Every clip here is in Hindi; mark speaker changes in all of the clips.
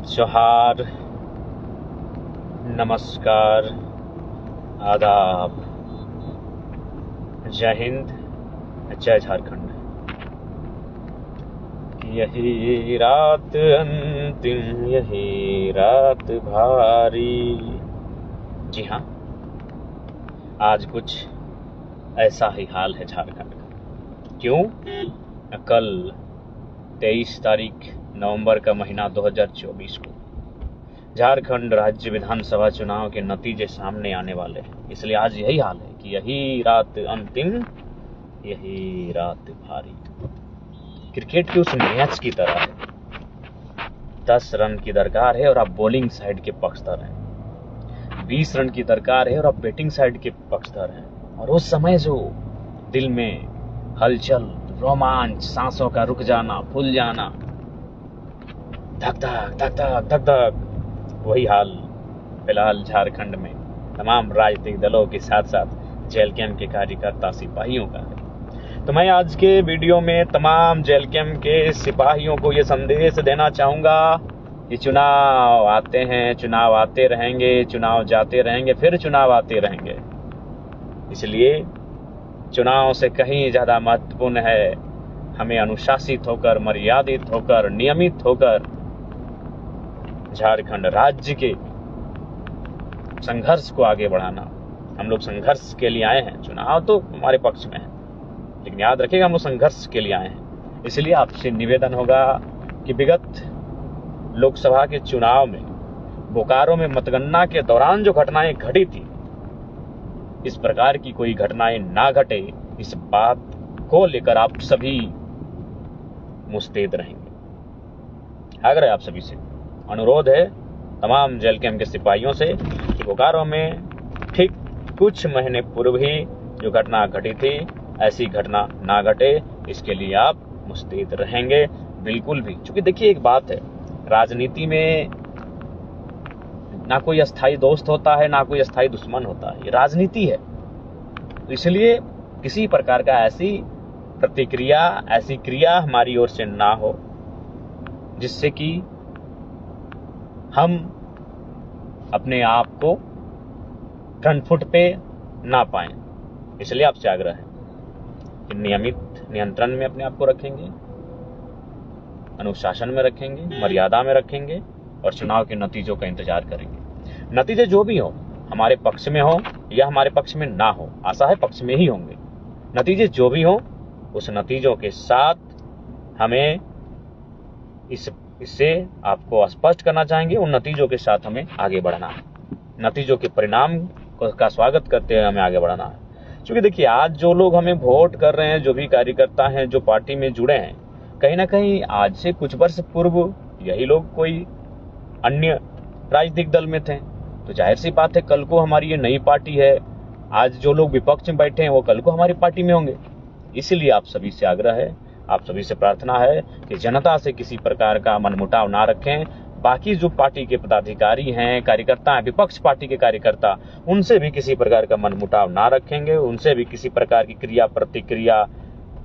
Speaker 1: जोहार, नमस्कार, आदाब, जय हिंद, जय झारखंड। यही रात अंतिम, यही रात भारी। जी हाँ, आज कुछ ऐसा ही हाल है झारखंड का। क्यों? कल 23 तारीख नवंबर का महीना 2024 को झारखंड राज्य विधानसभा चुनाव के नतीजे सामने आने वाले हैं। इसलिए आज यही हाल है कि यही रात अंतिम, यही रात भारी। क्रिकेट की उस मैच की तरह है। 10 रन की दरकार है और आप बॉलिंग साइड के पक्षधर हैं। 20 रन की दरकार है और आप बैटिंग साइड के पक्षधर हैं। और उस समय जो दिल में हलचल, रोमांच, सांसों का रुक जाना, फूल जाना, धक धक धक धक धक धक, वही हाल फिलहाल झारखंड में तमाम राजनीतिक दलों के साथ साथ जेल कैंप के कार्यकर्ता सिपाहियों का है। तो मैं आज के वीडियो में तमाम जेल कैंप के सिपाहियों को ये संदेश देना चाहूँगा कि चुनाव आते हैं, चुनाव आते रहेंगे, चुनाव जाते रहेंगे, फिर चुनाव आते रहेंगे। इसलिए चुनाव से कहीं ज़्यादा महत्वपूर्ण है हमें अनुशासित होकर, मर्यादित होकर, नियमित होकर झारखंड राज्य के संघर्ष को आगे बढ़ाना। हम लोग संघर्ष के लिए आए हैं। चुनाव तो हमारे पक्ष में है, लेकिन याद रखिएगा हम लोग संघर्ष के लिए आए हैं। इसलिए आपसे निवेदन होगा कि विगत लोकसभा के चुनाव में बोकारो में मतगणना के दौरान जो घटनाएं घटी थी, इस प्रकार की कोई घटनाएं ना घटे, इस बात को लेकर आप सभी मुस्तैद रहेंगे। आग्रह आप सभी से, अनुरोध है तमाम जेल कैंप के सिपाहियों से कि बोकारो में ठीक कुछ महीने पूर्व ही जो घटना घटी थी, ऐसी घटना ना घटे, इसके लिए आप मुस्तैद रहेंगे बिल्कुल भी। क्योंकि देखिए एक बात है, राजनीति में ना कोई अस्थाई दोस्त होता है, ना कोई अस्थाई दुश्मन होता है। ये राजनीति है। तो इसलिए किसी प्रकार का ऐसी प्रतिक्रिया, ऐसी क्रिया हमारी ओर से ना हो जिससे कि हम अपने आप को फ्रंट फुट पे ना पाएं। इसलिए आपसे आग्रह है कि नियमित नियंत्रण में अपने आप को रखेंगे, अनुशासन में रखेंगे, मर्यादा में रखेंगे और चुनाव के नतीजों का इंतजार करेंगे। नतीजे जो भी हो, हमारे पक्ष में हो या हमारे पक्ष में ना हो, आशा है पक्ष में ही होंगे। नतीजे जो भी हो, उस नतीजों के साथ हमें इससे आपको स्पष्ट करना चाहेंगे, उन नतीजों के साथ हमें आगे बढ़ना है। नतीजों के परिणाम का स्वागत करते हुए हमें आगे बढ़ना है। क्योंकि देखिए आज जो लोग हमें वोट कर रहे हैं, जो भी कार्यकर्ता हैं, जो पार्टी में जुड़े हैं, कहीं ना कहीं आज से कुछ वर्ष पूर्व यही लोग कोई अन्य राजनीतिक दल में थे। तो जाहिर सी बात है, कल को हमारी ये नई पार्टी है, आज जो लोग विपक्ष में बैठे हैं वो कल को हमारी पार्टी में होंगे। इसलिए आप सभी से आग्रह है, आप सभी से प्रार्थना है कि जनता से किसी प्रकार का मनमुटाव ना रखें। बाकी जो पार्टी के पदाधिकारी हैं, कार्यकर्ता हैं, विपक्ष पार्टी के कार्यकर्ता, उनसे भी किसी प्रकार का मनमुटाव ना रखेंगे, उनसे भी किसी प्रकार की क्रिया प्रतिक्रिया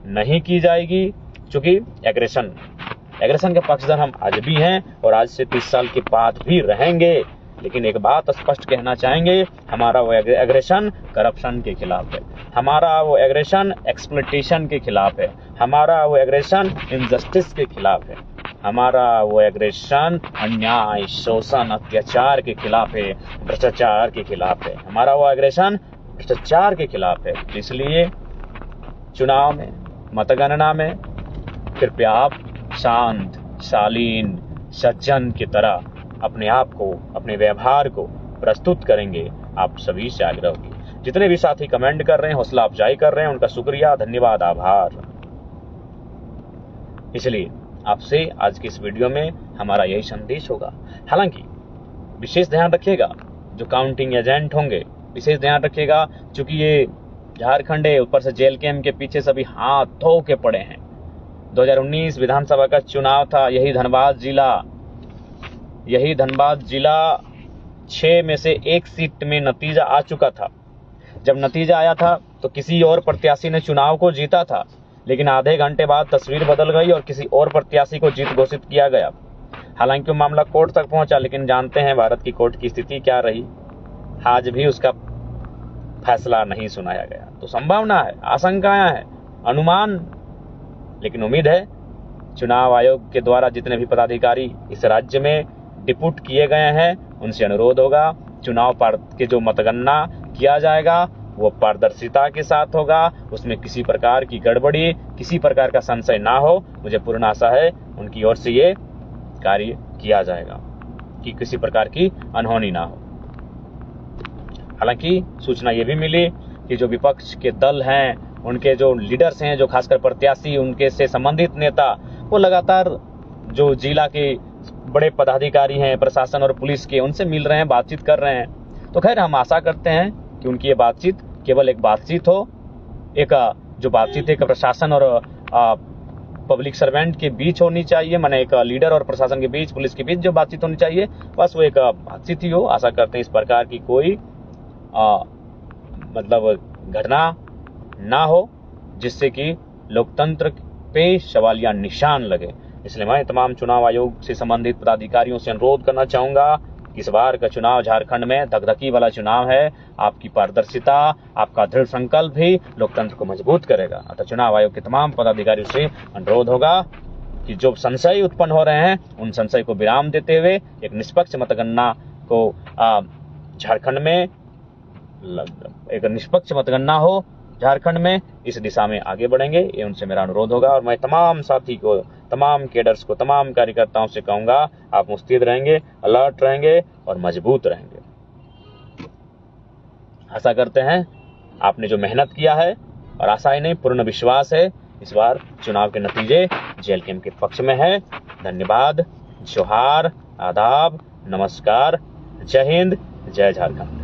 Speaker 1: नहीं की जाएगी। क्योंकि एग्रेशन के पक्षधर हम आज भी हैं और आज से 30 साल के बाद भी रहेंगे। लेकिन एक बात स्पष्ट कहना चाहेंगे, हमारा वो एग्रेशन करप्शन के खिलाफ है, हमारा वो एग्रेशन एक्सप्लॉयटेशन के खिलाफ है, हमारा वो एग्रेशन इनजस्टिस के खिलाफ है, हमारा वो एग्रेशन अन्याय, शोषण, अत्याचार के खिलाफ है, भ्रष्टाचार के खिलाफ है, हमारा वो एग्रेशन भ्रष्टाचार के खिलाफ है। इसलिए चुनाव में, मतगणना में कृपया आप शांत, शालीन, सज्जन की तरह अपने आप को, अपने व्यवहार को प्रस्तुत करेंगे। आप सभी से आग्रह होगी। जितने भी साथी कमेंट कर रहे हैं, हौसला अफजाई कर रहे हैं, उनका शुक्रिया, धन्यवाद, आभार। इसलिए आपसे आज की इस वीडियो में हमारा यही संदेश होगा। हालांकि विशेष ध्यान रखिएगा, जो काउंटिंग एजेंट होंगे विशेष ध्यान रखिएगा, क्योंकि ये झारखंड है, ऊपर से जेल कैंप के पीछे सभी हाथ धो के पड़े हैं। 2019 विधानसभा का चुनाव था, यही धनबाद जिला 6 में से 1 सीट में नतीजा आ चुका था। जब नतीजा आया था तो किसी और प्रत्याशी ने चुनाव को जीता था, लेकिन आधे घंटे बाद तस्वीर बदल गई और किसी और प्रत्याशी को जीत घोषित किया गया। हालांकि वो मामला कोर्ट तक पहुंचा, लेकिन जानते हैं भारत की कोर्ट की स्थिति क्या रही, आज भी उसका फैसला नहीं सुनाया गया। तो संभावना है, आशंकाएं हैं, अनुमान, लेकिन उम्मीद है चुनाव आयोग के द्वारा जितने भी पदाधिकारी इस राज्य में डिप्यूट किए गए हैं उनसे अनुरोध होगा, चुनाव के जो मतगणना किया जाएगा वो पारदर्शिता के साथ होगा, उसमें किसी प्रकार की गड़बड़ी, किसी प्रकार का संशय ना हो। मुझे पूर्ण आशा है उनकी ओर से ये कार्य किया जाएगा कि किसी प्रकार की अनहोनी ना हो। हालांकि सूचना ये भी मिली कि जो विपक्ष के दल हैं, उनके जो लीडर्स हैं, जो खासकर प्रत्याशी, उनके से संबंधित नेता, वो लगातार जो जिला के बड़े पदाधिकारी हैं, प्रशासन और पुलिस के, उनसे मिल रहे हैं, बातचीत कर रहे हैं। तो खैर हम आशा करते हैं कि उनकी ये बातचीत केवल एक बातचीत हो, एक जो बातचीत एक प्रशासन और पब्लिक सर्वेंट के बीच होनी चाहिए, माने एक लीडर और प्रशासन के बीच, पुलिस के बीच जो बातचीत होनी चाहिए, बस वो एक बातचीत ही हो। आशा करते हैं इस प्रकार की कोई मतलब घटना ना हो जिससे कि लोकतंत्र पे सवालिया निशान लगे। इसलिए मैं तमाम चुनाव आयोग से संबंधित पदाधिकारियों से अनुरोध करना चाहूंगा कि इस बार का चुनाव झारखंड में धकधकी वाला चुनाव है, आपकी पारदर्शिता, आपका दृढ़ संकल्प भी लोकतंत्र को मजबूत करेगा। अतः चुनाव आयोग के तमाम पदाधिकारियों से अनुरोध होगा कि जो संशय उत्पन्न हो रहे हैं उन संशय को विराम देते हुए एक निष्पक्ष मतगणना को झारखंड में, एक निष्पक्ष मतगणना हो झारखंड में, इस दिशा में आगे बढ़ेंगे, ये उनसे मेरा अनुरोध होगा। और मैं तमाम साथी को, तमाम केडर्स को, तमाम कार्यकर्ताओं से कहूंगा आप मुस्तैद रहेंगे, अलर्ट रहेंगे और मजबूत रहेंगे। आशा करते हैं आपने जो मेहनत किया है, और आशा ही नहीं पूर्ण विश्वास है इस बार चुनाव के नतीजे जेएलकेएम के पक्ष में है। धन्यवाद, जोहार, आदाब, नमस्कार, जय हिंद, जय झारखंड।